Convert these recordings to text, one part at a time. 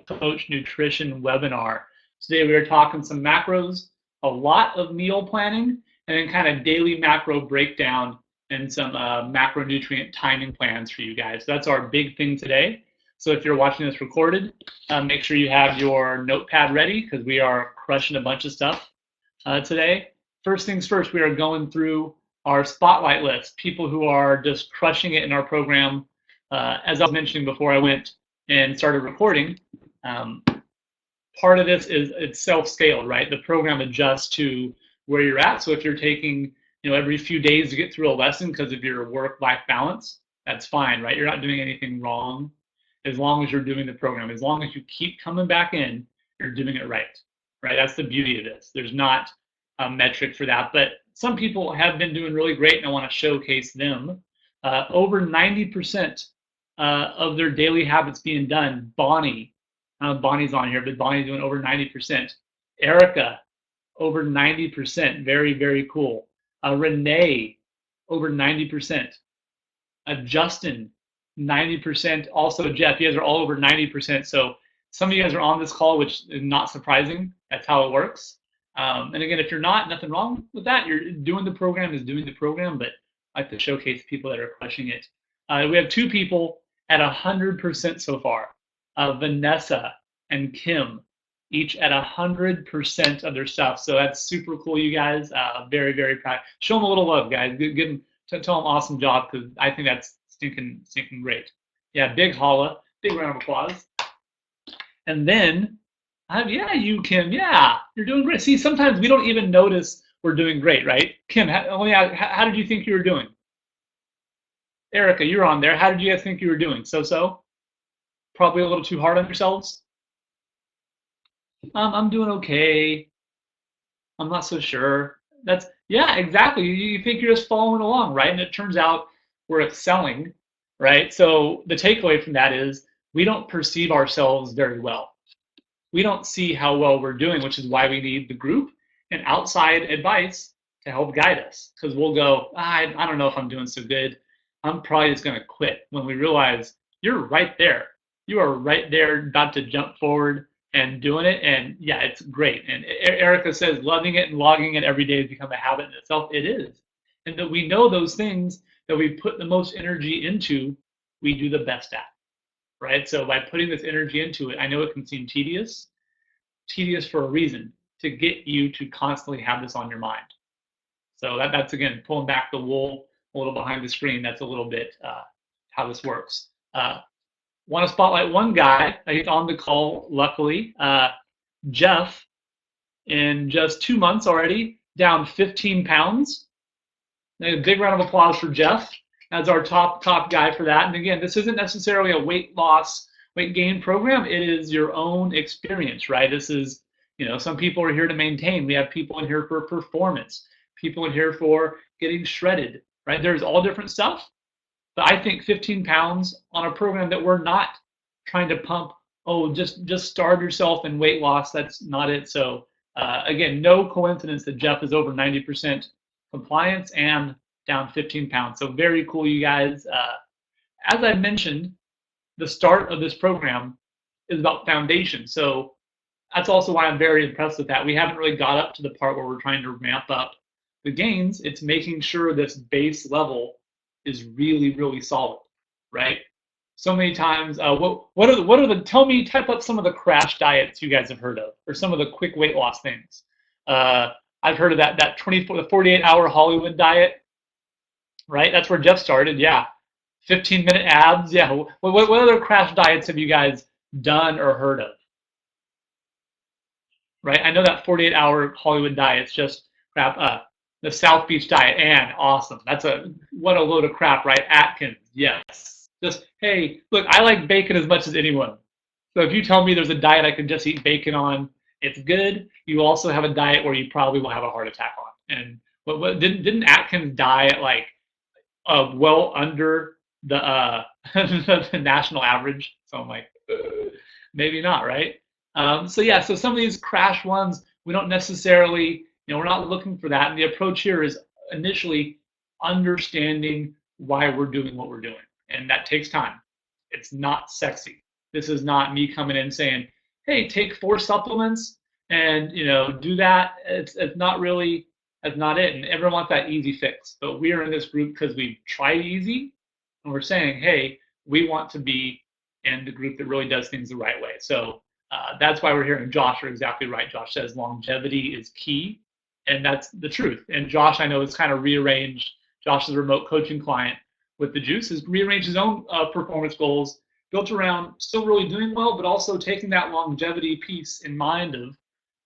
Coach Nutrition webinar. Today we are talking some macros, a lot of meal planning, and then kind of daily macro breakdown and some macronutrient timing plans for you guys. So that's our big thing today. So if you're watching this recorded, make sure you have your notepad ready because we are crushing a bunch of stuff today. First things first, we are going through our spotlight list, people who are just crushing it in our program. As I was mentioning before I went and started recording, part of this is it's self-scaled, right? The program adjusts to where you're at. So if you're taking, every few days to get through a lesson because of your work-life balance, that's fine, right? You're not doing anything wrong as long as you're doing the program. As long as you keep coming back in, you're doing it right? That's the beauty of this. There's not a metric for that, but some people have been doing really great, and I want to showcase them. Over 90% of their daily habits being done. Bonnie's on here, but Bonnie's doing over 90%. Erica, over 90%. Very, very cool. Renee, over 90%. Justin, 90%. Also, Jeff, you guys are all over 90%. So some of you guys are on this call, which is not surprising. That's how it works. And again, if you're not, nothing wrong with that. You're doing the program is doing the program, but I like to showcase people that are crushing it. We have two people at 100% so far. Vanessa and Kim, each at 100% of their stuff. So that's super cool, you guys. Very, very proud. Show them a little love, guys. Give them, tell them awesome job because I think that's stinking great. Yeah, big holla, big round of applause. And then, yeah, you, Kim, yeah, you're doing great. See, sometimes we don't even notice we're doing great, right? Kim, how did you think you were doing? Erica, you're on there. How did you guys think you were doing? So? Probably a little too hard on yourselves? I'm doing okay. I'm not so sure. Yeah, exactly. You think you're just following along, right? And it turns out we're excelling, right? So the takeaway from that is we don't perceive ourselves very well. We don't see how well we're doing, which is why we need the group and outside advice to help guide us. Because we'll go, I don't know if I'm doing so good. I'm probably just going to quit when we realize you're right there. You are right there, about to jump forward and doing it. And yeah, it's great. And Erica says, loving it and logging it every day has become a habit in itself. It is. And that we know those things that we put the most energy into, we do the best at, right? So by putting this energy into it, I know it can seem tedious for a reason, to get you to constantly have this on your mind. So that's, again, pulling back the wool a little behind the screen. That's a little bit how this works. Want to spotlight one guy. He's on the call, luckily. Jeff, in just 2 months already, down 15 pounds. A big round of applause for Jeff as our top guy for that. And again, this isn't necessarily a weight gain program. It is your own experience, right? This is, some people are here to maintain. We have people in here for performance, people in here for getting shredded, right? There's all different stuff. But I think 15 pounds on a program that we're not trying to pump, just starve yourself in weight loss, that's not it. So again, no coincidence that Jeff is over 90% compliance and down 15 pounds. So very cool, you guys. As I mentioned, the start of this program is about foundation. So that's also why I'm very impressed with that. We haven't really got up to the part where we're trying to ramp up the gains. It's making sure this base level is really, really solid, right? So many times, type up some of the crash diets you guys have heard of, or some of the quick weight loss things. I've heard of the 48-hour Hollywood diet, right? That's where Jeff started, yeah. 15-minute abs, yeah. What other crash diets have you guys done or heard of? Right, I know that 48-hour Hollywood diet's just crap. The South Beach diet, and awesome. What a load of crap, right? Atkins, yes. Just, hey, look, I like bacon as much as anyone. So if you tell me there's a diet I can just eat bacon on, it's good. You also have a diet where you probably will have a heart attack on. And didn't Atkins die at like well under the the national average? So I'm like, maybe not, right? So some of these crash ones, we don't necessarily, we're not looking for that. And the approach here is initially understanding why we're doing what we're doing. And that takes time. It's not sexy. This is not me coming in saying, hey, take 4 supplements and do that. It's not really, that's not it. And everyone wants that easy fix. But we are in this group because we've tried easy, and we're saying, hey, we want to be in the group that really does things the right way. So that's why we're here. And Josh, you're exactly right. Josh says longevity is key, and that's the truth. And Josh, I know, has kind of rearranged. Josh is a remote coaching client with the Juice, has rearranged his own performance goals built around still really doing well, but also taking that longevity piece in mind of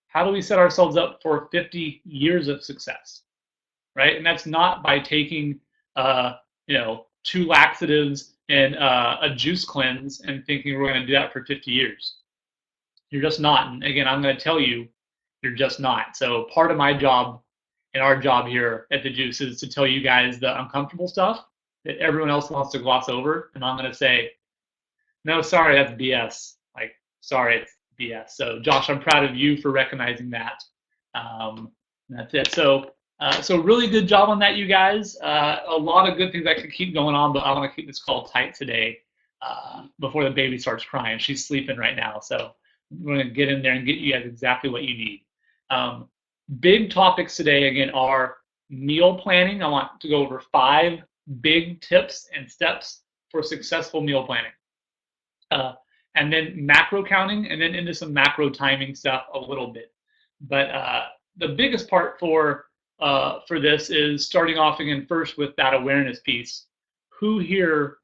how do we set ourselves up for 50 years of success, right? And that's not by taking, 2 laxatives and a juice cleanse and thinking we're going to do that for 50 years. You're just not. And again, I'm going to tell you, you're just not. So part of my job and our job here at the Juice is to tell you guys the uncomfortable stuff that everyone else wants to gloss over. And I'm going to say, no, sorry, that's BS. Like, sorry, it's BS. So, Josh, I'm proud of you for recognizing that. That's it. So really good job on that, you guys. A lot of good things I could keep going on, but I want to keep this call tight today before the baby starts crying. She's sleeping right now, so we're going to get in there and get you guys exactly what you need. Big topics today, again, are meal planning. I want to go over 5 big tips and steps for successful meal planning. And then macro counting, and then into some macro timing stuff a little bit. But the biggest part for this is starting off again first with that awareness piece. Who here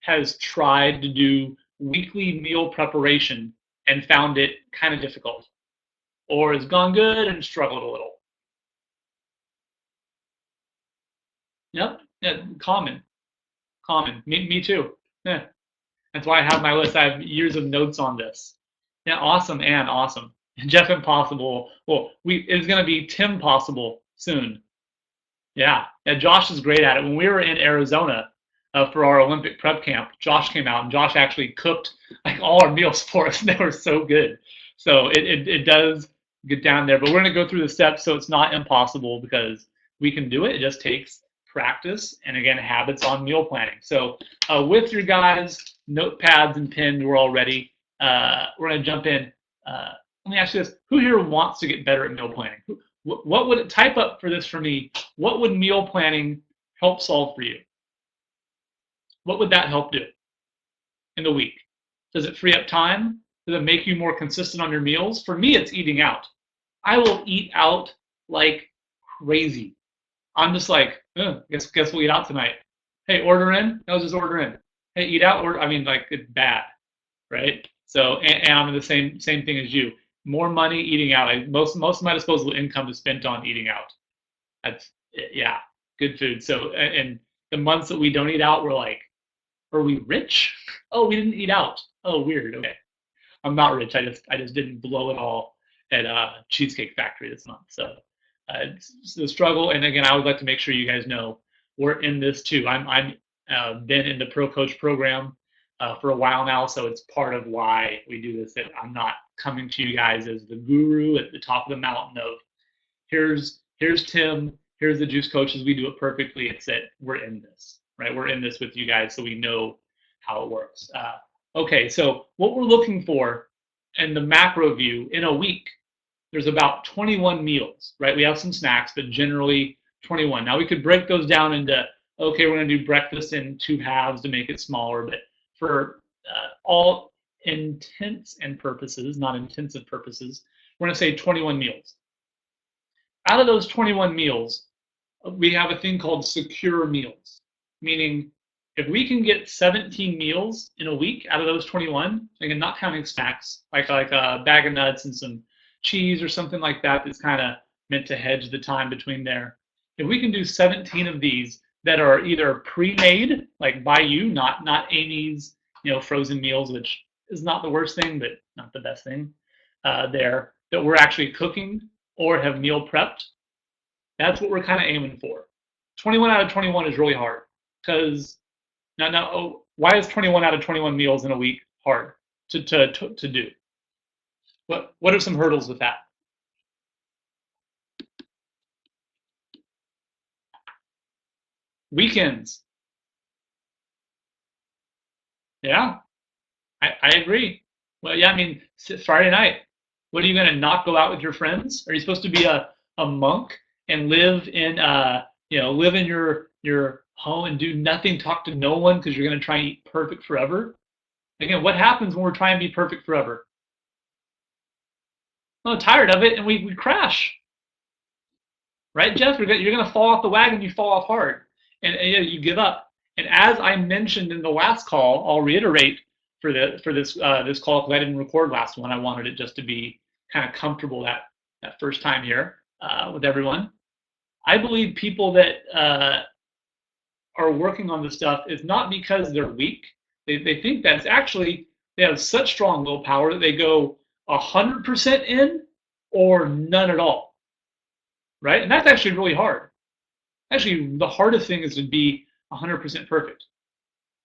has tried to do weekly meal preparation and found it kind of difficult, or has gone good and struggled a little? Yep, yeah, common. Me too. Yeah. That's why I have my list. I have years of notes on this. Yeah, awesome, and awesome. Jeff Impossible. Well, it's going to be Tim Possible soon. Yeah, Josh is great at it. When we were in Arizona for our Olympic prep camp, Josh came out and Josh actually cooked like all our meals for us. They were so good. So it does get down there, but we're going to go through the steps so it's not impossible because we can do it. It just takes practice and again habits on meal planning. So with your guys' notepads and pens, we're all ready. We're going to jump in. Let me ask you this: who here wants to get better at meal planning? What would it type up for this for me? What would meal planning help solve for you? What would that help do in the week? Does it free up time? Does it make you more consistent on your meals? For me, it's eating out. I will eat out like crazy. I'm just like, guess we'll eat out tonight. Hey, order in? No, just order in. Hey, eat out? Order. I mean, like, it's bad, right? So, and I'm the same thing as you. More money eating out. Most of my disposable income is spent on eating out. That's, yeah, good food. So, and the months that we don't eat out, we're like, are we rich? Oh, we didn't eat out. Oh, weird. Okay, I'm not rich. I just didn't blow it all at Cheesecake Factory this month. So it's the struggle. And again, I would like to make sure you guys know we're in this too. I'm been in the Pro Coach program for a while now, so it's part of why we do this. That I'm not coming to you guys as the guru at the top of the mountain of here's Tim, here's the juice coaches, we do it perfectly. It's that we're in this, right? We're in this with you guys, so we know how it works. Okay, so what we're looking for in the macro view in a week, there's about 21 meals, right? We have some snacks, but generally 21. Now we could break those down into, okay, we're going to do breakfast in 2 halves to make it smaller, but for all intents and purposes, not intensive purposes, we're going to say 21 meals. Out of those 21 meals, we have a thing called secure meals, meaning if we can get 17 meals in a week out of those 21, again, not counting snacks, like a bag of nuts and some cheese or something like that that's kind of meant to hedge the time between there. If we can do 17 of these that are either pre-made, like by you, not Amy's, frozen meals, which is not the worst thing, but not the best thing there, that we're actually cooking or have meal prepped, that's what we're kind of aiming for. 21 out of 21 is really hard because why is 21 out of 21 meals in a week hard to do? What are some hurdles with that? Weekends. Yeah. I agree. Well, yeah, I mean, Friday night, what are you going to not go out with your friends? Are you supposed to be a monk and live in live in your home and do nothing, talk to no one because you're going to try and eat perfect forever? Again, what happens when we're trying to be perfect forever? I'm tired of it and we crash. Right, Jeff? You're going to fall off the wagon. You fall off hard, and you give up. And as I mentioned in the last call, I'll reiterate for this call because I didn't record last one. I wanted it just to be kind of comfortable that first time here with everyone. I believe people that are working on this stuff is not because they're weak. They think that it's actually they have such strong willpower that they go 100% in or none at all, right? And that's actually really hard. Actually, the hardest thing is to be 100% perfect.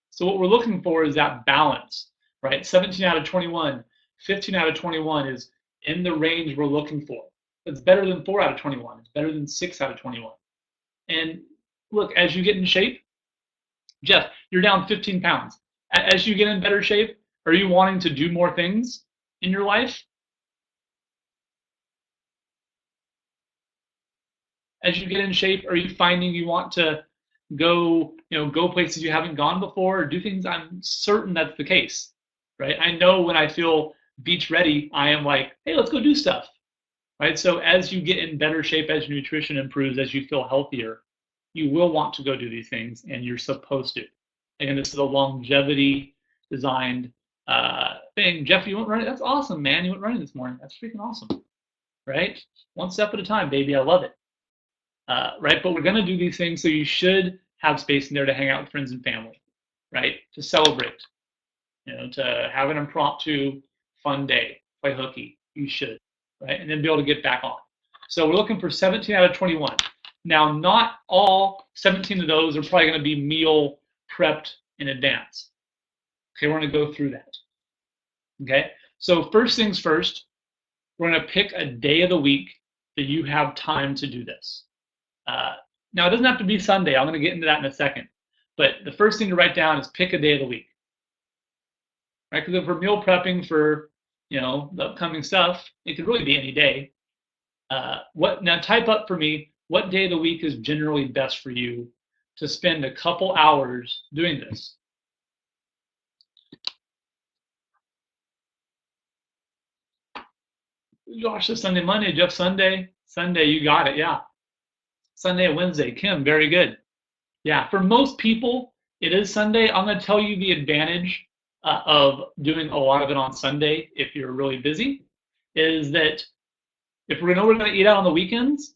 So what we're looking for is that balance, right? 17 out of 21, 15 out of 21 is in the range we're looking for. It's better than 4 out of 21. It's better than 6 out of 21. And look, as you get in shape, Jeff, you're down 15 pounds. As you get in better shape, are you wanting to do more things in your life? As you get in shape, are you finding you want to go places you haven't gone before, or do things? I'm certain that's the case, right? I know when I feel beach ready, I am like, hey, let's go do stuff, right? So as you get in better shape, as your nutrition improves, as you feel healthier, you will want to go do these things, and you're supposed to. And this is a longevity designed thing. Jeff, you went running? That's awesome, man. You went running this morning. That's freaking awesome, right? One step at a time, baby. I love it. Right? But we're going to do these things, so you should have space in there to hang out with friends and family, right? To celebrate, to have an impromptu fun day, play hooky. You should, right? And then be able to get back on. So we're looking for 17 out of 21. Now, not all 17 of those are probably going to be meal prepped in advance. Okay, we're going to go through that. Okay, so first things first, we're going to pick a day of the week that you have time to do this. Now, it doesn't have to be Sunday. I'm going to get into that in a second. But the first thing to write down is pick a day of the week. Right? Because if we're meal prepping for, the upcoming stuff, it could really be any day. Now type up for me, what day of the week is generally best for you to spend a couple hours doing this? Josh says Sunday, Monday. Jeff, Sunday. Sunday, you got it. Yeah. Sunday and Wednesday. Kim, very good. Yeah, for most people, it is Sunday. I'm going to tell you the advantage of doing a lot of it on Sunday if you're really busy, is that if we're going to eat out on the weekends,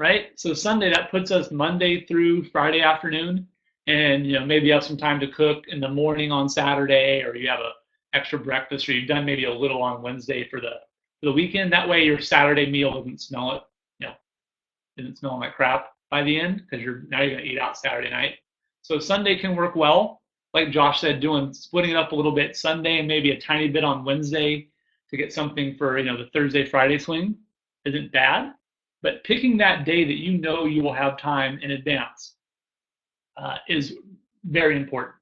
right? So Sunday, that puts us Monday through Friday afternoon, and maybe you have some time to cook in the morning on Saturday, or you have a extra breakfast, or you've done maybe a little on Wednesday for the weekend. That way, your Saturday meal doesn't smell it, isn't smelling like crap by the end, because you're going to eat out Saturday night. So Sunday can work well, like Josh said, splitting it up a little bit Sunday and maybe a tiny bit on Wednesday to get something for the Thursday Friday swing isn't bad. But picking that day that you will have time in advance is very important.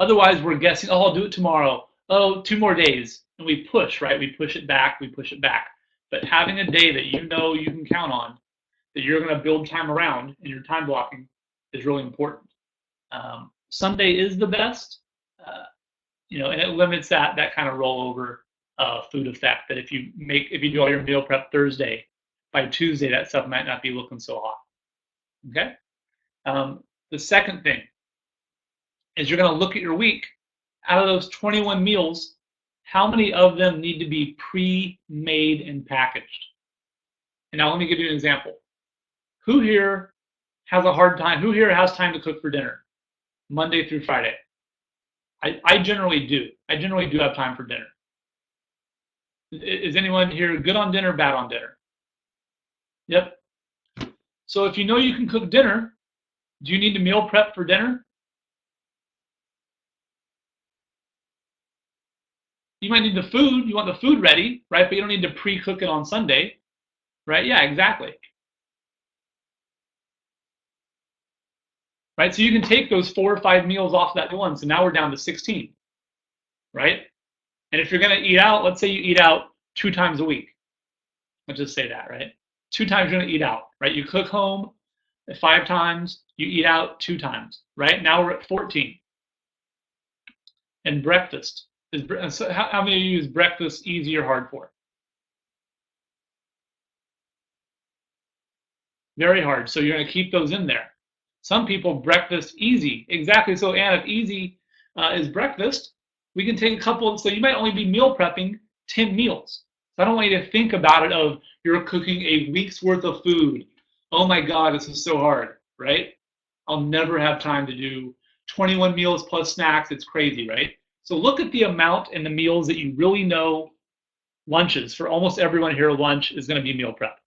Otherwise, we're guessing, oh, I'll do it tomorrow. Oh, 2 more days. And we push, right? We push it back. But having a day that you can count on, that you're going to build time around in your time blocking, is really important. Sunday is the best, and it limits that kind of rollover food effect. That if you do all your meal prep Thursday, by Tuesday that stuff might not be looking so hot. Okay. The second thing is you're going to look at your week. Out of those 21 meals, how many of them need to be pre-made and packaged? And now let me give you an example. Who here has a hard time? Who here has time to cook for dinner, Monday through Friday? I generally do. I generally do have time for dinner. Is anyone here good on dinner, bad on dinner? Yep. So if you know you can cook dinner, do you need to meal prep for dinner? You might need the food. You want the food ready, right? But you don't need to pre-cook it on Sunday, right? Yeah, exactly. Right? So you can take those 4 or 5 meals off that one. So now we're down to 16, right? And if you're going to eat out, let's say you eat out 2 times a week. Let's just say that, right? 2 times you're going to eat out, right? You cook home 5 times, you eat out 2 times, right? Now we're at 14. And breakfast so how many of you use breakfast easy or hard for? Very hard. So you're going to keep those in there. Some people breakfast easy. Exactly. So, Anna, if easy is breakfast, we can take a couple. So you might only be meal prepping 10 meals. So I don't want you to think about it of you're cooking a week's worth of food. Oh my God, this is so hard, right? I'll never have time to do 21 meals plus snacks. It's crazy, right? So look at the amount and the meals that you really know. Lunches for almost everyone here. Lunch is going to be meal prep.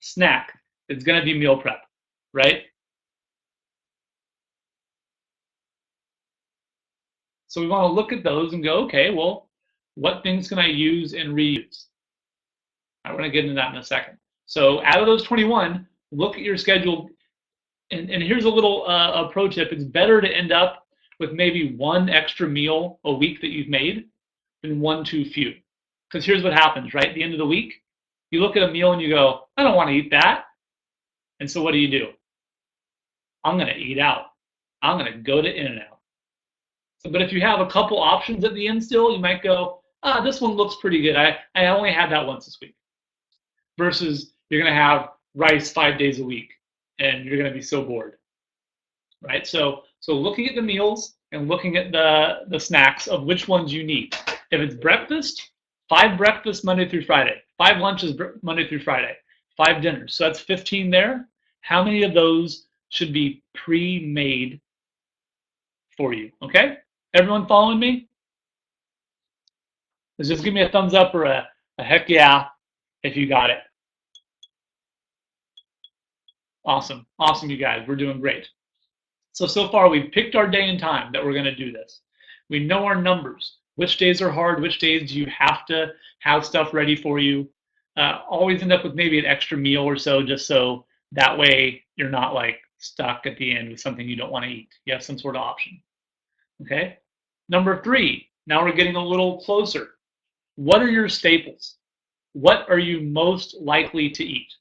Snack is going to be meal prep, right? So we want to look at those and go, okay, well, what things can I use and reuse? I want to get into that in a second. So out of those 21, look at your schedule. And here's a little pro tip. It's better to end up with maybe 1 extra meal a week that you've made than 1 too few. Because here's what happens, right? At the end of the week, you look at a meal and you go, I don't want to eat that. And so what do? I'm going to eat out. I'm going to go to In-N-Out. So, but if you have a couple options at the end still, you might go, this one looks pretty good. I only had that once this week. Versus you're going to have rice 5 days a week and you're going to be so bored, right? So looking at the meals and looking at the snacks of which ones you need. If it's breakfast, 5 breakfasts Monday through Friday, 5 lunches Monday through Friday, 5 dinners. So that's 15 there. How many of those should be pre-made for you? Okay? Everyone following me? Just give me a thumbs up or a heck yeah if you got it. Awesome. Awesome, you guys. We're doing great. So far we've picked our day and time that we're going to do this. We know our numbers. Which days are hard? Which days do you have to have stuff ready for you? Always end up with maybe an extra meal or so, just so that way you're not like stuck at the end with something you don't want to eat. You have some sort of option. Okay? Number 3, now we're getting a little closer. What are your staples? What are you most likely to eat?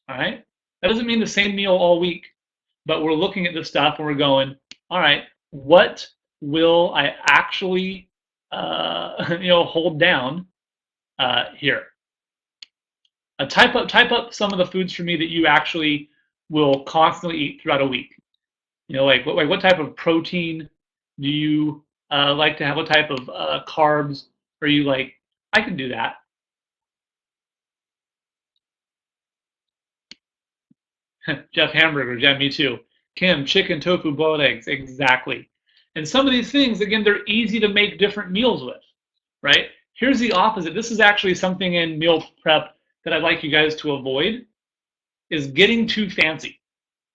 All right? That doesn't mean the same meal all week, but we're looking at this stuff and we're going, all right, what will I actually hold down here? Type up some of the foods for me that you actually will constantly eat throughout a week. Like what type of protein do you like to have? What type of carbs are you like? I can do that. Jeff, hamburgers. Yeah, me too. Kim, chicken, tofu, boiled eggs. Exactly. And some of these things, again, they're easy to make different meals with, right? Here's the opposite. This is actually something in meal prep that I'd like you guys to avoid, is getting too fancy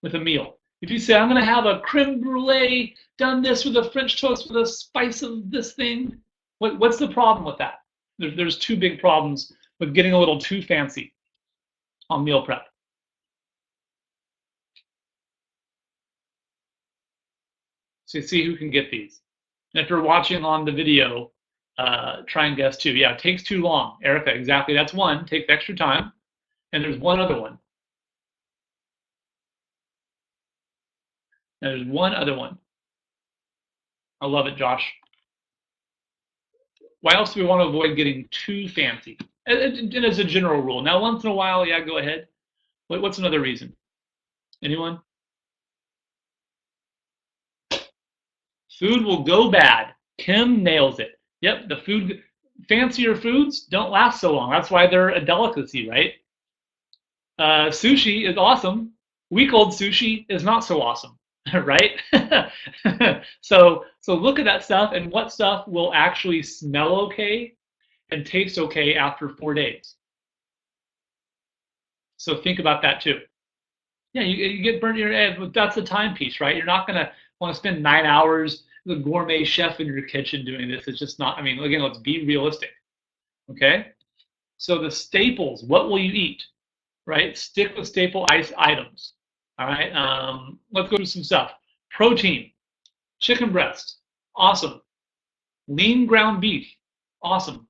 with a meal. If you say, I'm going to have a creme brulee, done this with a French toast with a spice of this thing, what's the problem with that? There's 2 big problems with getting a little too fancy on meal prep. So you see who can get these. And if you're watching on the video, try and guess too. Yeah, it takes too long. Erica, exactly. That's one. Takes extra time. And there's one other one. And there's one other one. I love it, Josh. Why else do we want to avoid getting too fancy? And as a general rule. Now, once in a while, yeah, go ahead. What's another reason? Anyone? Food will go bad. Kim nails it. Yep, fancier foods don't last so long. That's why they're a delicacy, right? Sushi is awesome. Week-old sushi is not so awesome, right? So look at that stuff and what stuff will actually smell okay and taste okay after 4 days. So think about that too. Yeah, you get burnt in your head, but that's the timepiece, right? You're not going to want to spend 9 hours the gourmet chef in your kitchen doing this. It's just not, again, let's be realistic, okay? So the staples, what will you eat, right? Stick with staple items, all right? Let's go through some stuff. Protein, chicken breast, awesome. Lean ground beef, awesome.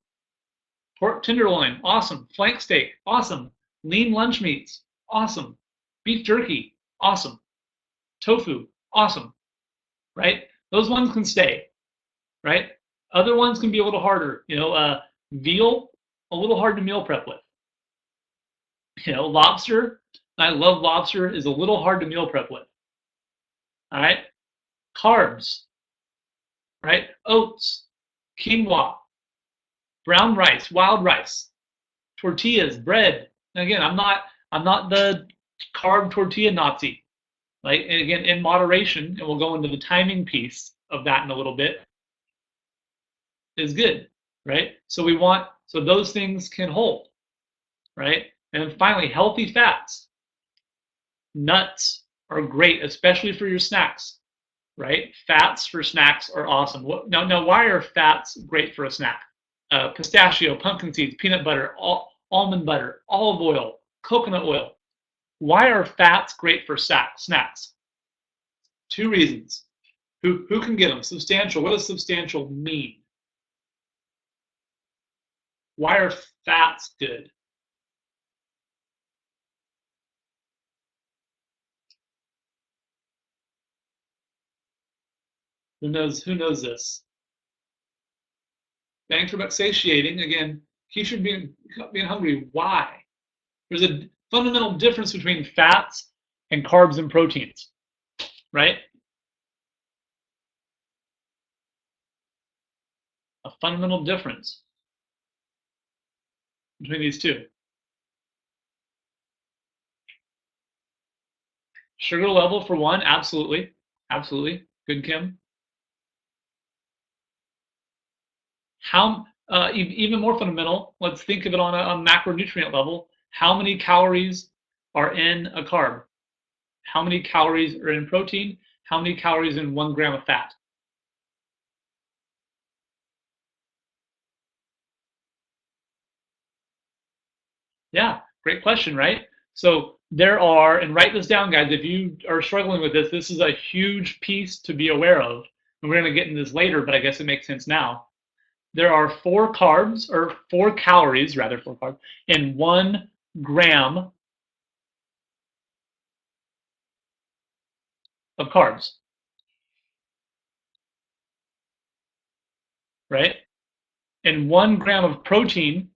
Pork tenderloin, awesome. Flank steak, awesome. Lean lunch meats, awesome. Beef jerky, awesome. Tofu, awesome. Right? Those ones can stay, right? Other ones can be a little harder. Veal, a little hard to meal prep with. Lobster, I love lobster, is a little hard to meal prep with. All right? Carbs, right? Oats, quinoa, brown rice, wild rice, tortillas, bread. And again, I'm not the carb tortilla Nazi. Like, and again, in moderation, and we'll go into the timing piece of that in a little bit, is good, right? So those things can hold, right? And then finally, healthy fats. Nuts are great, especially for your snacks, right? Fats for snacks are awesome. Now, why are fats great for a snack? Pistachio, pumpkin seeds, peanut butter, almond butter, olive oil, coconut oil. Why are fats great for snacks? Two reasons. Who can get them? Substantial. What does substantial mean? Why are fats good? Who knows this? Thanks for satiating. Again, keeps you being hungry. Why? There's a fundamental difference between fats and carbs and proteins, right? A fundamental difference between these two. Sugar level for one, absolutely. Absolutely. Good, Kim. Even more fundamental, let's think of it on a macronutrient level. How many calories are in a carb? How many calories are in protein? How many calories in 1 gram of fat? Yeah, great question, right? So there are, and write this down, guys, if you are struggling with this is a huge piece to be aware of. And we're going to get into this later, but I guess it makes sense now. There are 4 carbs, or 4 calories, rather, 4 carbs, in 1 gram of carbs, right? In 1 gram of protein,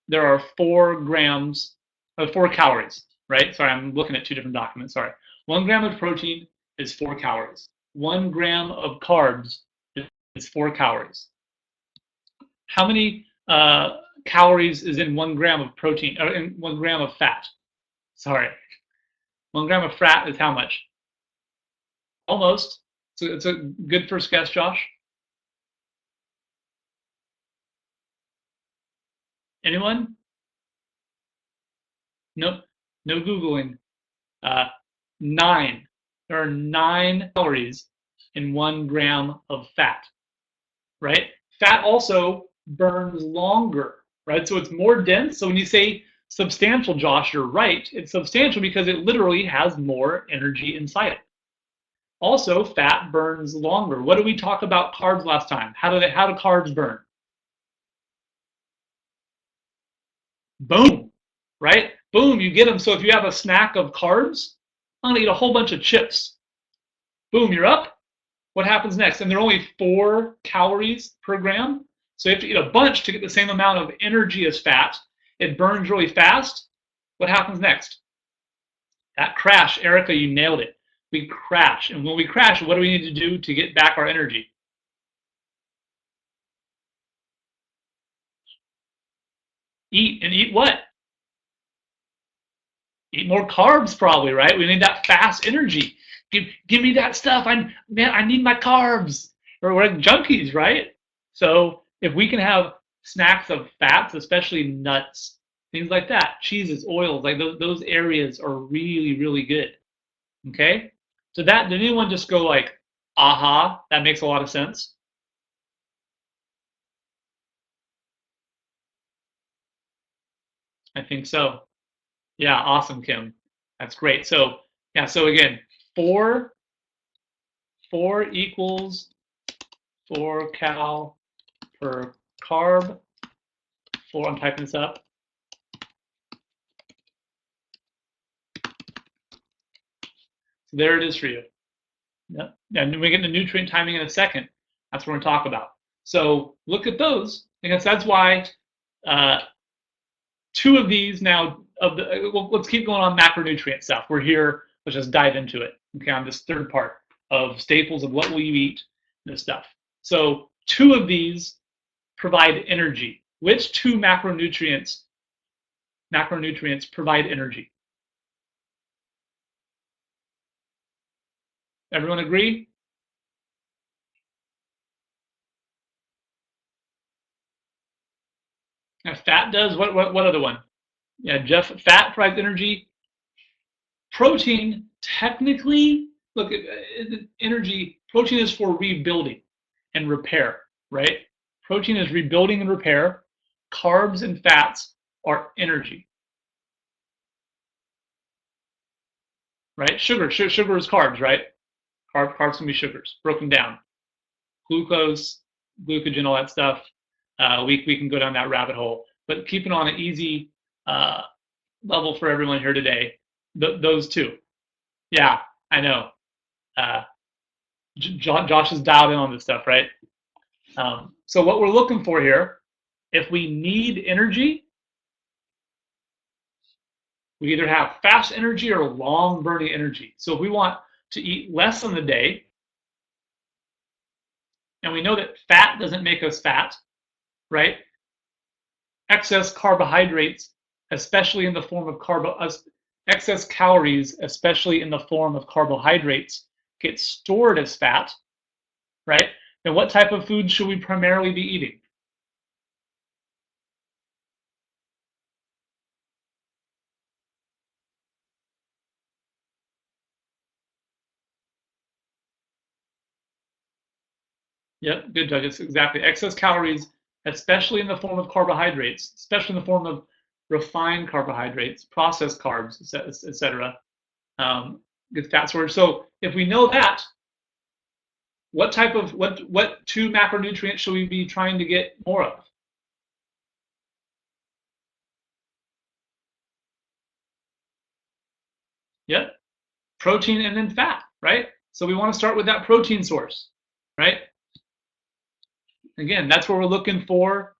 there are 4 grams of 4 calories, right? Sorry, I'm looking at two different documents. Sorry. 1 gram of protein is 4 calories. 1 gram of carbs is 4 calories. How many calories is in 1 gram of protein, or in 1 gram of fat? Sorry. 1 gram of fat is how much? Almost. So it's a good first guess, Josh. Anyone? Nope. No Googling. 9. There are 9 calories in 1 gram of fat, right? Fat also burns longer, right? So it's more dense. So when you say substantial, Josh, you're right. It's substantial because it literally has more energy inside it. Also, fat burns longer. What did we talk about carbs last time? How do carbs burn? Boom, right? Boom, you get them. So if you have a snack of carbs, I'm gonna eat a whole bunch of chips. Boom, you're up. What happens next? And they're only 4 calories per gram. So you have to eat a bunch to get the same amount of energy as fat. It burns really fast. What happens next? That crash, Erica, you nailed it. We crash. And when we crash, what do we need to do to get back our energy? Eat. And eat what? Eat more carbs, probably, right? We need that fast energy. Give me that stuff. I need my carbs. We're like junkies, right? So if we can have snacks of fats, especially nuts, things like that, cheeses, oils, like those areas are really, really good. Okay? So did anyone just go like, aha, that makes a lot of sense? I think so. Yeah, awesome, Kim. That's great. So yeah, so again, four equals 4 cal per carb for, I'm typing this up. So there it is for you. Yep. And we get the nutrient timing in a second. That's what we're going to talk about. So look at those, because that's why two of these now, well, let's keep going on macronutrient stuff. We're here, let's just dive into it, okay, on this third part of staples of what will you eat, this stuff. So two of these provide energy. Which two macronutrients provide energy? Everyone agree? Now, fat does. What other one? Yeah, Jeff. Fat provides energy. Protein, technically, look, energy. Protein is for rebuilding and repair, right? Protein is rebuilding and repair. Carbs and fats are energy, right? Sugar is carbs, right? Carbs can be sugars broken down. Glucose, glycogen, all that stuff. We can go down that rabbit hole, but keep it on an easy level for everyone here today. Those two. Yeah, I know. Josh is dialed in on this stuff, right? So what we're looking for here, if we need energy, we either have fast energy or long burning energy. So if we want to eat less in the day, and we know that fat doesn't make us fat, right? Excess carbohydrates, especially in the form of excess calories, especially in the form of carbohydrates, get stored as fat, right? Then what type of food should we primarily be eating? Yep, good, Doug. It's exactly excess calories, especially in the form of carbohydrates, especially in the form of refined carbohydrates, processed carbs, etc. Good fat storage. So if we know that, what two macronutrients should we be trying to get more of? Yep, protein and then fat, right? So we want to start with that protein source, right? Again, that's where we're looking for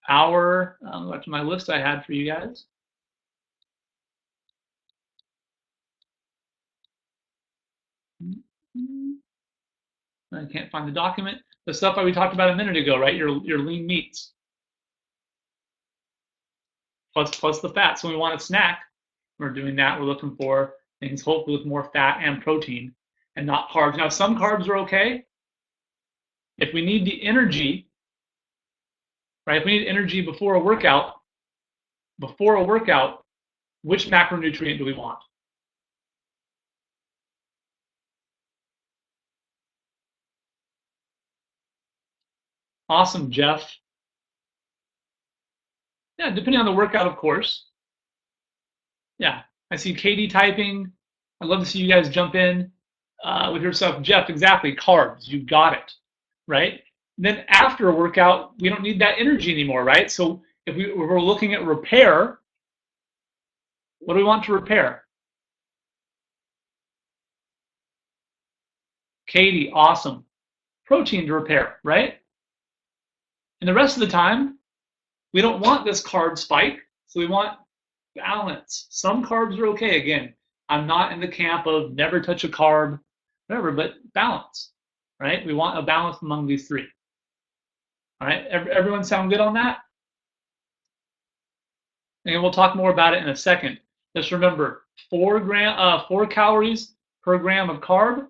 our, back to my list I had for you guys. I can't find the document. The stuff that we talked about a minute ago, right? Your lean meats plus the fat. So we want a snack. We're doing that. We're looking for things hopefully with more fat and protein and not carbs. Now some carbs are okay. If we need the energy, right? If we need energy before a workout, which macronutrient do we want? Awesome, Jeff. Yeah, depending on the workout, of course. Yeah, I see Katie typing. I'd love to see you guys jump in with your stuff. Jeff, exactly, carbs, you got it, right? Then after a workout, we don't need that energy anymore, right? So if we're looking at repair, what do we want to repair? Katie, awesome. Protein to repair, right? And the rest of the time, we don't want this carb spike, so we want balance. Some carbs are okay. Again, I'm not in the camp of never touch a carb, whatever, but balance, right? We want a balance among these three. All right, everyone sound good on that? And we'll talk more about it in a second. Just remember, 4 calories per gram of carb,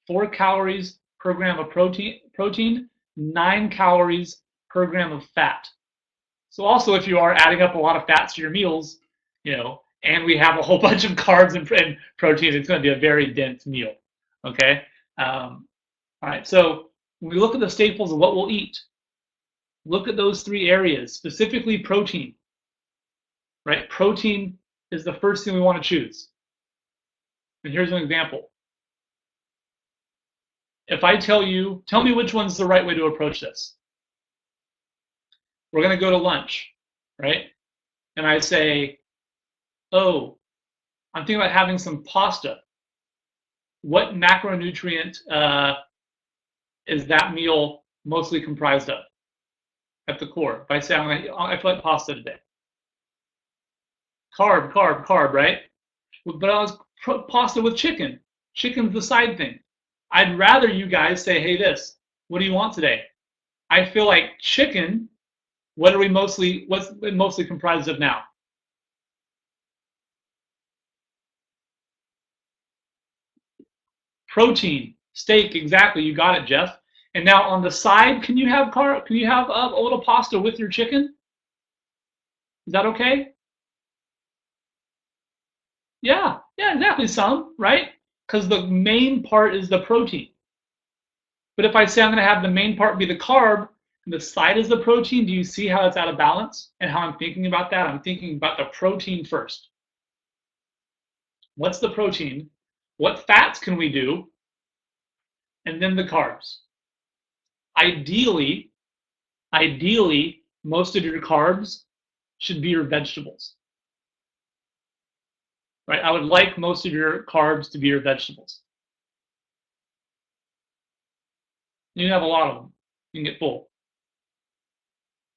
4 calories per gram of protein, 9 calories per gram of fat. So also, if you are adding up a lot of fats to your meals, and we have a whole bunch of carbs and protein, it's going to be a very dense meal. Okay. All right. So when we look at the staples of what we'll eat, look at those 3 areas, specifically protein. Right? Protein is the first thing we want to choose. And here's an example. If I tell me which one's the right way to approach this. we're going to go to lunch, right? And I say, oh, I'm thinking about having some pasta. What macronutrient is that meal mostly comprised of at the core? If I say I feel like pasta today, carb, carb, carb, right? But I was pasta with chicken. Chicken's the side thing. I'd rather you guys say, hey, what do you want today? I feel like chicken. What's it mostly comprised of now? Protein, steak, exactly. You got it, Jeff. And now on the side, can you have a little pasta with your chicken? Is that okay? Yeah, yeah, exactly. Some, right? Because the main part is the protein. But if I say I'm going to have the main part be the carb and the side is the protein, do you see how it's out of balance and how I'm thinking about that? I'm thinking about the protein first. What's the protein? What fats can we do? And then the carbs. Ideally, most of your carbs should be your vegetables. Right? I would like most of your carbs to be your vegetables. You can have a lot of them. You can get full.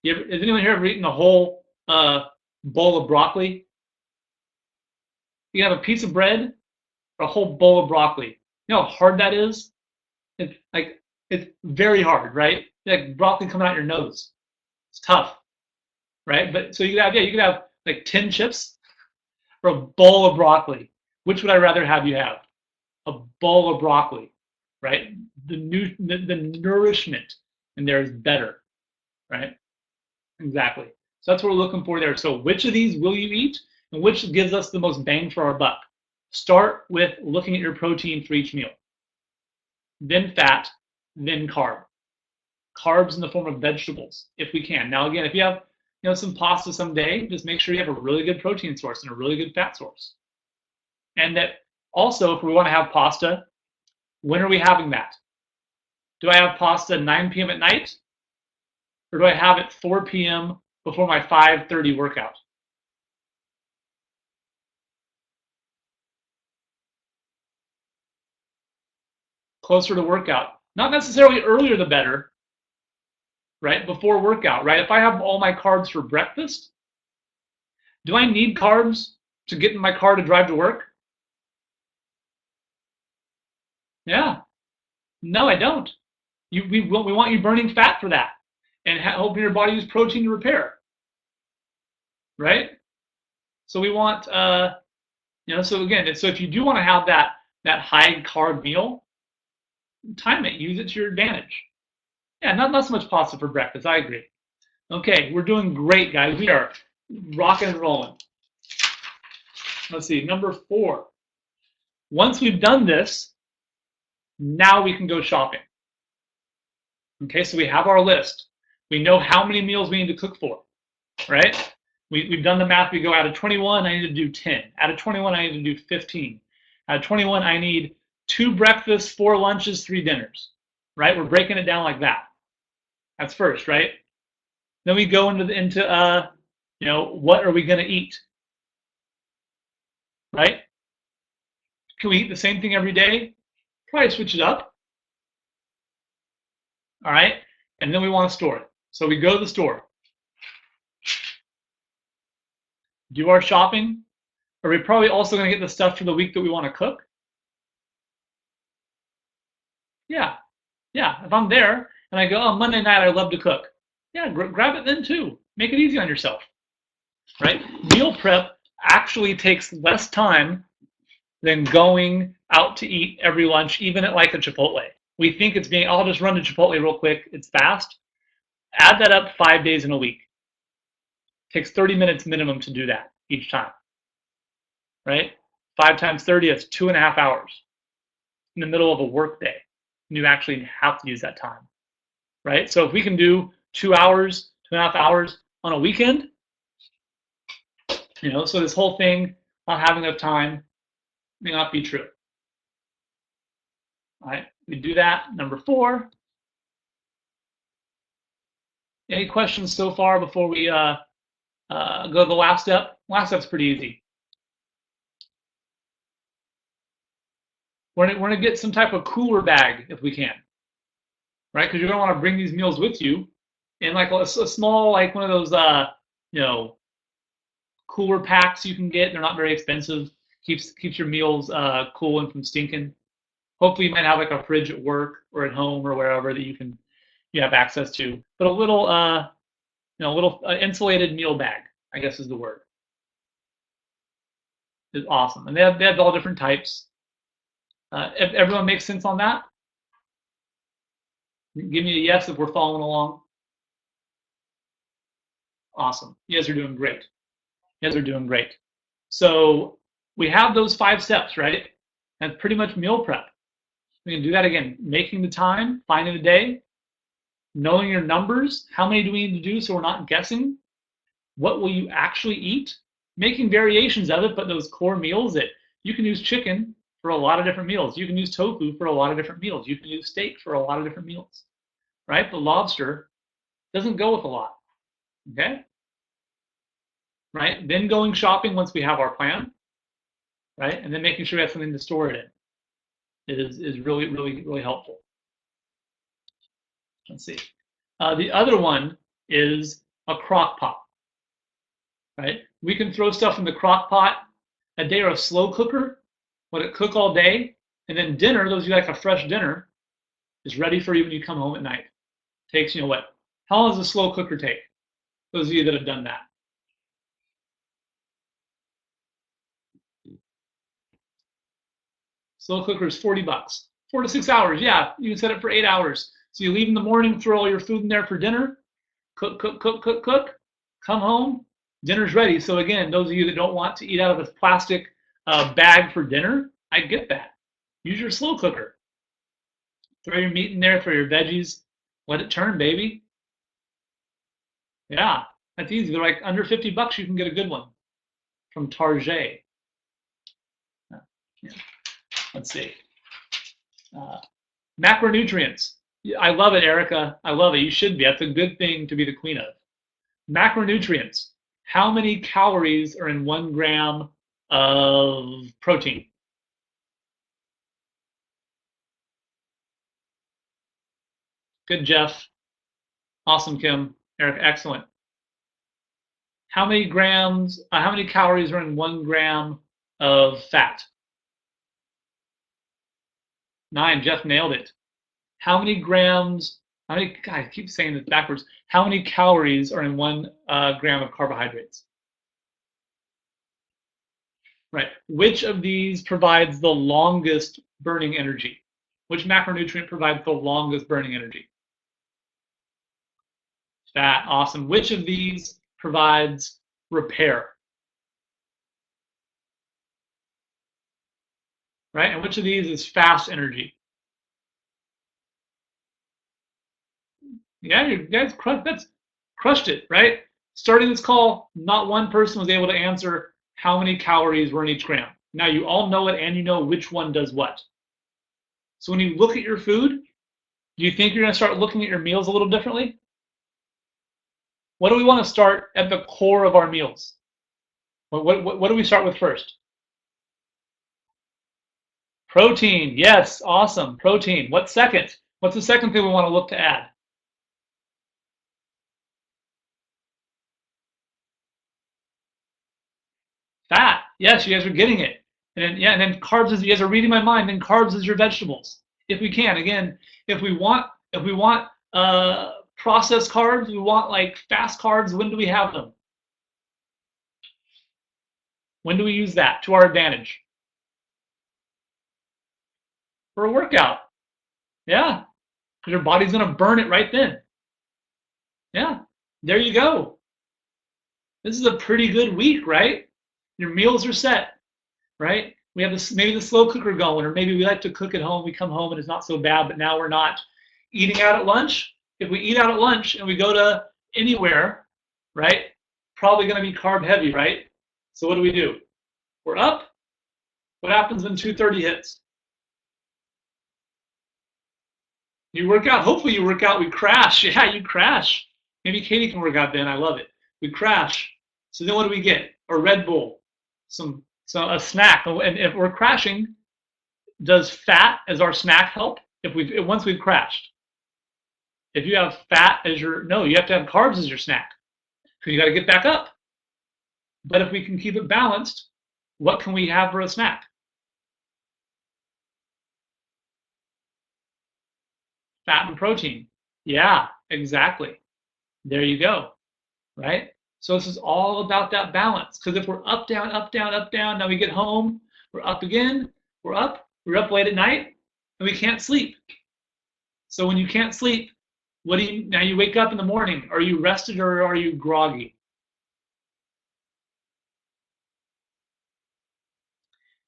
Has anyone here ever eaten a whole bowl of broccoli? You have a piece of bread or a whole bowl of broccoli. You know how hard that is? It's very hard, right? Like broccoli coming out your nose. It's tough, right? But so you could have like 10 chips or a bowl of broccoli. Which would I rather have you have? A bowl of broccoli, right? The nourishment in there is better, right? Exactly. So that's what we're looking for there. So which of these will you eat and which gives us the most bang for our buck? Start with looking at your protein for each meal, then fat, then carb. Carbs in the form of vegetables, if we can. Now, again, if you have some pasta someday, just make sure you have a really good protein source and a really good fat source. And that also, if we want to have pasta, when are we having that? Do I have pasta 9 p.m. at night? Or do I have it 4 p.m. before my 5:30 workout? Closer to workout. Not necessarily earlier the better, right? Before workout, right? If I have all my carbs for breakfast, do I need carbs to get in my car to drive to work? Yeah. No, I don't. We want you burning fat for that and helping your body use protein to repair, right? So we want, so again, so if you do want to have that high carb meal, time it, use it to your advantage. Yeah, not so much pasta for breakfast. I agree. Okay, we're doing great, guys. We are rocking and rolling. Let's see, number 4. Once we've done this, now we can go shopping. Okay, so we have our list. We know how many meals we need to cook for, right? We've done the math. We go out of 21, I need to do 10. Out of 21, I need to do 15. Out of 21, I need 2 breakfasts, 4 lunches, 3 dinners, right? We're breaking it down like that. That's first, right? Then we go into what are we going to eat, right? Can we eat the same thing every day? Probably switch it up. All right, and then we want to store it. So we go to the store, do our shopping. Are we probably also going to get the stuff for the week that we want to cook? Yeah, yeah. If I'm there and I go, oh, Monday night I love to cook. Yeah, grab it then too. Make it easy on yourself, right? Meal prep actually takes less time than going out to eat every lunch, even at like a Chipotle. We think I'll just run to Chipotle real quick. It's fast. Add that up 5 days in a week. It takes 30 minutes minimum to do that each time, right? 5 times 30, that's 2.5 hours in the middle of a work day. And you actually have to use that time, right? So if we can do 2 hours, 2.5 hours on a weekend, so this whole thing, not having enough time, may not be true. All right, we do that. Number 4. Any questions so far before we go to the last step? Last step's pretty easy. We're gonna get some type of cooler bag if we can, right? Because you're gonna want to bring these meals with you, in like a small, like one of those, you know, cooler packs you can get. They're not very expensive. Keeps your meals cool and from stinking. Hopefully, you might have like a fridge at work or at home or wherever that you have access to. But a little little insulated meal bag, I guess is the word, is awesome. And they have all different types. If everyone makes sense on that, give me a yes if we're following along. Awesome. You guys are doing great. You guys are doing great. So we have those 5 steps, right? And pretty much meal prep. We can do that again. Making the time, finding the day, knowing your numbers. How many do we need to do so we're not guessing? What will you actually eat? Making variations of it, but those core meals that you can use chicken for a lot of different meals. You can use tofu for a lot of different meals. You can use steak for a lot of different meals, right? But lobster doesn't go with a lot, okay? Right? Then going shopping once we have our plan, right? And then making sure we have something to store it in is really, really, really helpful. Let's see. The other one is a crock pot, right? We can throw stuff in the crock pot a day or a slow cooker, let it cook all day, and then dinner, those of you like a fresh dinner, is ready for you when you come home at night. Takes, what? How long does a slow cooker take? Those of you that have done that. Slow cooker is $40. 4 to 6 hours. Yeah, you can set it for 8 hours. So you leave in the morning, throw all your food in there for dinner, cook, cook, cook, cook, cook, come home, dinner's ready. So again, those of you that don't want to eat out of a plastic bag for dinner, I get that. Use your slow cooker. Throw your meat in there, throw your veggies, let it turn, baby. Yeah, that's easy. They're like under $50, you can get a good one from Target. Yeah. Let's see. Macronutrients. I love it, Erica. I love it. You should be. That's a good thing to be the queen of. Macronutrients. How many calories are in 1 gram of protein? Good, Jeff. Awesome, Kim. Eric, excellent. How many calories are in 1 gram of fat? 9. Jeff nailed it. How many grams? God, I keep saying this backwards. How many calories are in 1 gram of carbohydrates? Right. Which of these provides the longest burning energy? Which macronutrient provides the longest burning energy? Fat. Awesome. Which of these provides repair? Right. And which of these is fast energy? Yeah, you guys crushed it, right? Starting this call, not one person was able to answer how many calories were in each gram. Now you all know it and you know which one does what. So when you look at your food, do you think you're going to start looking at your meals a little differently? What do we want to start at the core of our meals? What do we start with first? Protein. Yes, awesome. Protein. What's second? What's the second thing we want to look to add? Fat. Yes, you guys are getting it. And then carbs is, you guys are reading my mind. Then carbs is your vegetables. If we can, again, if we want processed carbs, we want like fast carbs. When do we have them? When do we use that to our advantage? For a workout. Yeah, because your body's gonna burn it right then. Yeah, there you go. This is a pretty good week, right? Your meals are set, right? We have this, maybe the slow cooker going, or maybe we like to cook at home. We come home and it's not so bad, but now we're not eating out at lunch. If we eat out at lunch and we go to anywhere, right? Probably going to be carb heavy, right? So what do? We're up. What happens when 2:30 hits? You work out. Hopefully you work out. We crash. Yeah, you crash. Maybe Katie can work out then. I love it. We crash. So then what do we get? A Red Bull, a snack. And if we're crashing, does fat as our snack help? Once we've crashed, if you have fat as you have to have carbs as your snack because you got to get back up. But if we can keep it balanced, what can we have for a snack? Fat and protein. Yeah, exactly. There you go. Right? So this is all about that balance. Because if we're up, down, up, down, up, down, now we get home, we're up again, we're up late at night, and we can't sleep. So when you can't sleep, now you wake up in the morning, are you rested or are you groggy?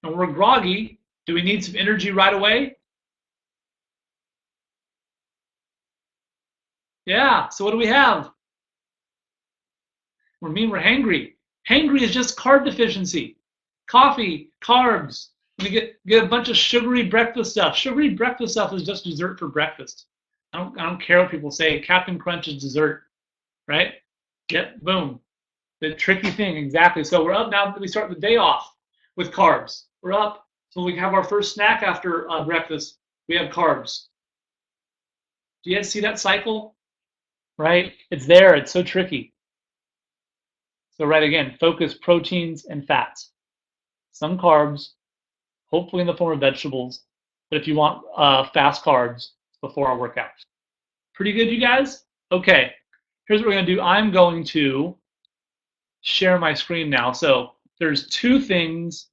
And when we're groggy, do we need some energy right away? Yeah, so what do we have? We're hangry. Hangry is just carb deficiency. Coffee, carbs. We get a bunch of sugary breakfast stuff. Sugary breakfast stuff is just dessert for breakfast. I don't care what people say. Captain Crunch is dessert, right? Yep, boom. The tricky thing, exactly. So we're up now. We start the day off with carbs. We're up. So we have our first snack after breakfast. We have carbs. Do you guys see that cycle? Right? It's there. It's so tricky. So right again, focus proteins and fats. Some carbs, hopefully in the form of vegetables. But if you want fast carbs before our workout. Pretty good, you guys? Okay. Here's what we're going to do. I'm going to share my screen now. So there's two things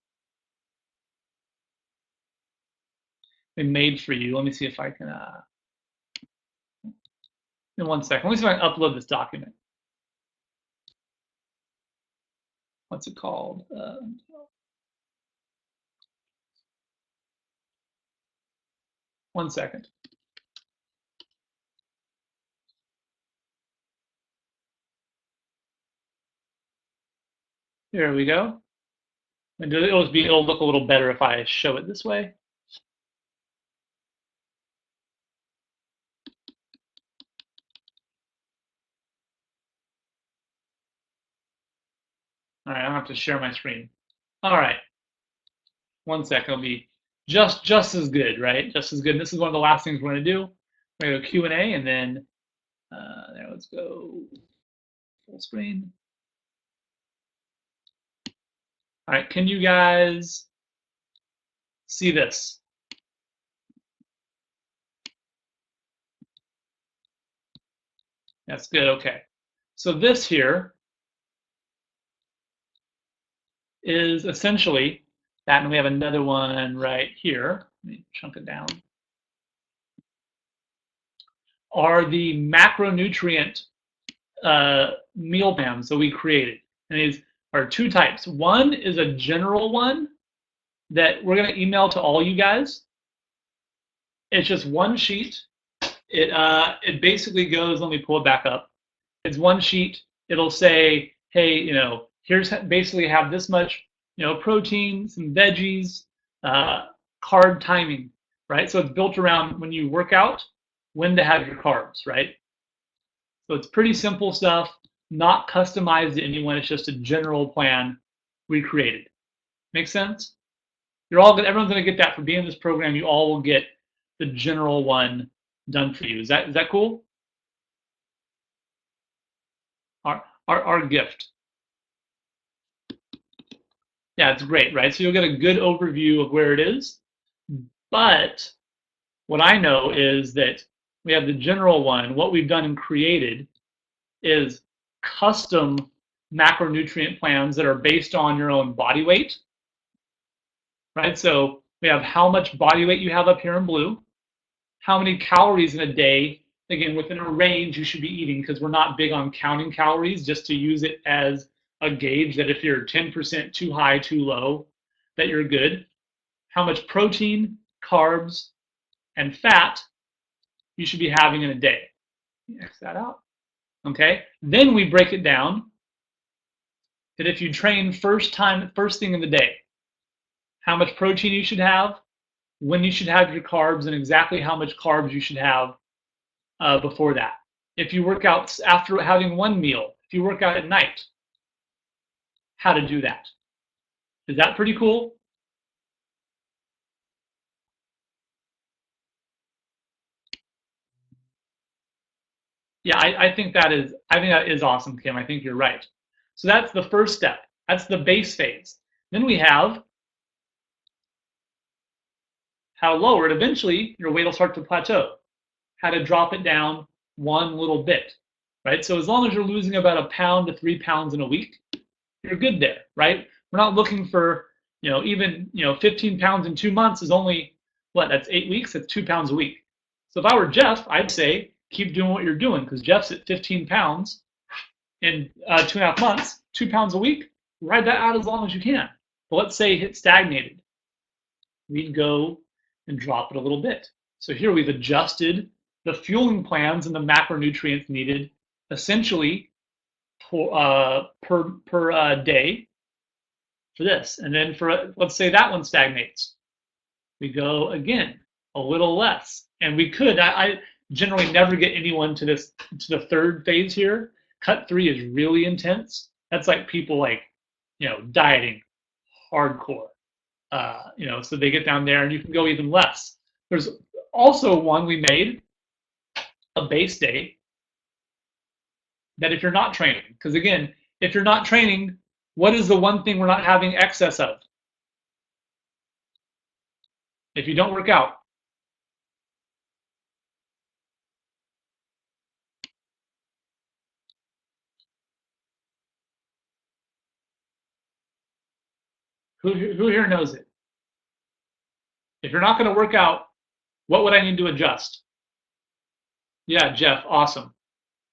we made for you. Let me see if I can, in 1 second. Let me see if I can upload this document. What's it called? 1 second. Here we go. And it'll look a little better if I show it this way. All right, I don't have to share my screen. All right. 1 second, it'll be just as good, right? Just as good. And this is one of the last things we're going to do. We're going to go Q&A, and then there. Let's go full screen. All right, can you guys see this? That's good. Okay. So this here is essentially that, and we have another one right here. Let me chunk it down. Are the macronutrient meal plans that we created. And these are two types. One is a general one that we're going to email to all you guys. It's just one sheet. It basically goes, let me pull it back up. It's one sheet. It'll say, hey, here's basically have this much, protein, some veggies, carb timing, right? So it's built around when you work out, when to have your carbs, right? So it's pretty simple stuff, not customized to anyone. It's just a general plan we created. Make sense? Everyone's going to get that for being in this program. You all will get the general one done for you. Is that cool? Our gift. Yeah, it's great, right? So you'll get a good overview of where it is. But what I know is that we have the general one. What we've done and created is custom macronutrient plans that are based on your own body weight, right? So we have how much body weight you have up here in blue, how many calories in a day, again, within a range you should be eating, because we're not big on counting calories, just to use it as a gauge that if you're 10% too high, too low, that you're good. How much protein, carbs, and fat you should be having in a day. X that out. Okay, then we break it down that if you train first thing in the day, how much protein you should have, when you should have your carbs, and exactly how much carbs you should have before that. If you work out after having one meal, if you work out at night, how to do that. Is that pretty cool? Yeah, I think that is awesome, Kim. I think you're right. So that's the first step. That's the base phase. Then we have how to lower it. Eventually, your weight will start to plateau. How to drop it down one little bit, right? So as long as you're losing about a pound to 3 pounds in a week, you're good there, right? We're not looking for, even, 15 pounds in 2 months is only what? That's 8 weeks. That's 2 pounds a week. So if I were Jeff, I'd say keep doing what you're doing because Jeff's at 15 pounds in 2.5 months, 2 pounds a week. Ride that out as long as you can. But let's say it stagnated. We'd go and drop it a little bit. So here we've adjusted the fueling plans and the macronutrients needed essentially per day for this. And then let's say that one stagnates. We go again a little less. And we could, I generally never get anyone to the third phase here. Cut 3 is really intense. That's like people dieting hardcore. So they get down there and you can go even less. There's also one we made, a base day, that if you're not training, because again, if you're not training, what is the one thing we're not having excess of? If you don't work out, who here knows it? If you're not going to work out, what would I need to adjust? Yeah, Jeff, awesome.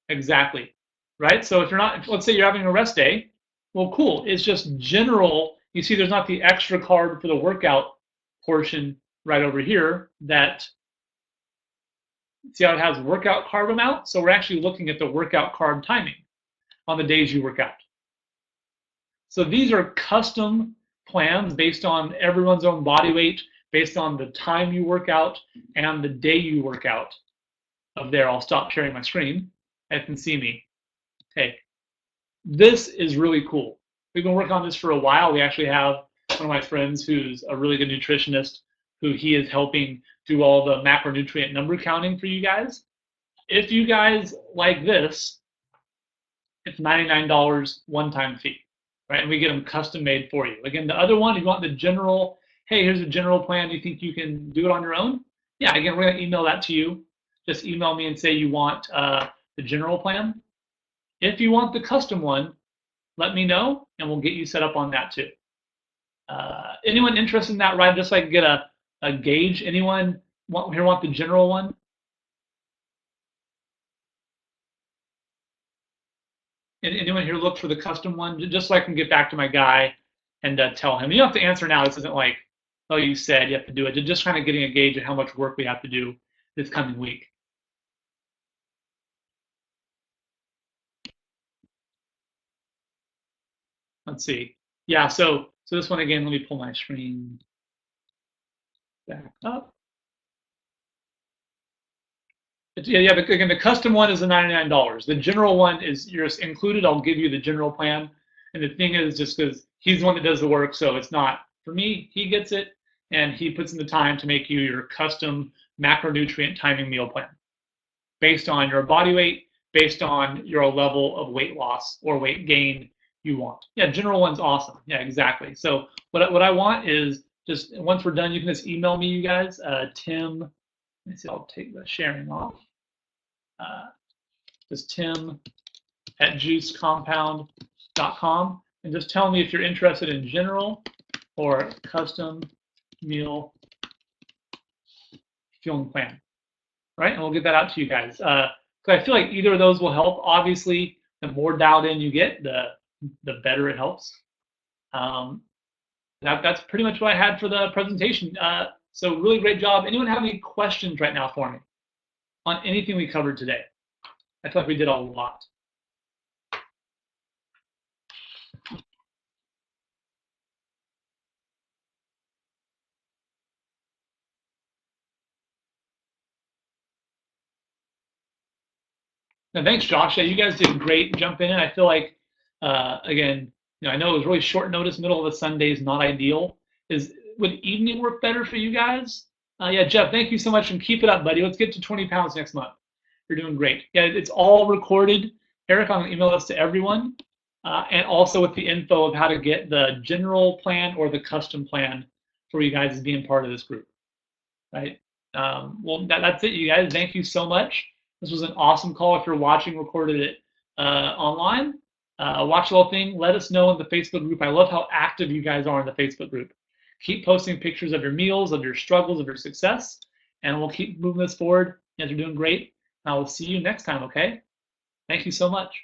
Exactly. Right? So if you're not, let's say you're having a rest day, well, cool. It's just general. You see, there's not the extra carb for the workout portion right over here that, see how it has workout carb amount? So we're actually looking at the workout carb timing on the days you work out. So these are custom plans based on everyone's own body weight, based on the time you work out and the day you work out. Up there, I'll stop sharing my screen. You can see me. Okay, this is really cool. We've been working on this for a while. We actually have one of my friends who's a really good nutritionist who he is helping do all the macronutrient number counting for you guys. If you guys like this, it's $99 one-time fee, right? And we get them custom made for you. Again, the other one, if you want the general, hey, here's a general plan. Do you think you can do it on your own? Yeah, again, we're going to email that to you. Just email me and say you want the general plan. If you want the custom one, let me know, and we'll get you set up on that too. Anyone interested in that ride, just so I can get a gauge? Anyone want the general one? Anyone here look for the custom one, just so I can get back to my guy and tell him. You don't have to answer now. This isn't like, oh, you said you have to do it. Just kind of getting a gauge of how much work we have to do this coming week. Let's see. Yeah, so this one again, let me pull my screen back up. Yeah. Again, the custom one is the $99. The general one is yours included. I'll give you the general plan. And the thing is, just because he's the one that does the work, so it's not for me. He gets it, and he puts in the time to make you your custom macronutrient timing meal plan based on your body weight, based on your level of weight loss or weight gain you want. Yeah, general one's awesome. Yeah, exactly. So what I want is just once we're done, you can just email me, you guys. Tim, let me see. I'll take the sharing off. Just Tim at juicecompound.com, and just tell me if you're interested in general or custom meal fueling plan, right? And we'll get that out to you guys. So I feel like either of those will help. Obviously, the more dialed in you get, the better it helps. That's pretty much what I had for the presentation. So really great job. Anyone have any questions right now for me on anything we covered today? I feel like we did a lot. No, thanks, Josh. Yeah, you guys did great jumping in. I feel like, again, I know it was really short notice, middle of a Sunday is not ideal. Would evening work better for you guys? Yeah, Jeff, thank you so much, and keep it up, buddy. Let's get to 20 pounds next month. You're doing great. Yeah, it's all recorded. Eric, I'm gonna email this to everyone, and also with the info of how to get the general plan or the custom plan for you guys as being part of this group. Right? Well, that's it, you guys. Thank you so much. This was an awesome call. If you're watching, recorded it online. Watch the whole thing. Let us know in the Facebook group. I love how active you guys are in the Facebook group. Keep posting pictures of your meals, of your struggles, of your success, and we'll keep moving this forward. You guys are doing great. I will see you next time, okay? Thank you so much.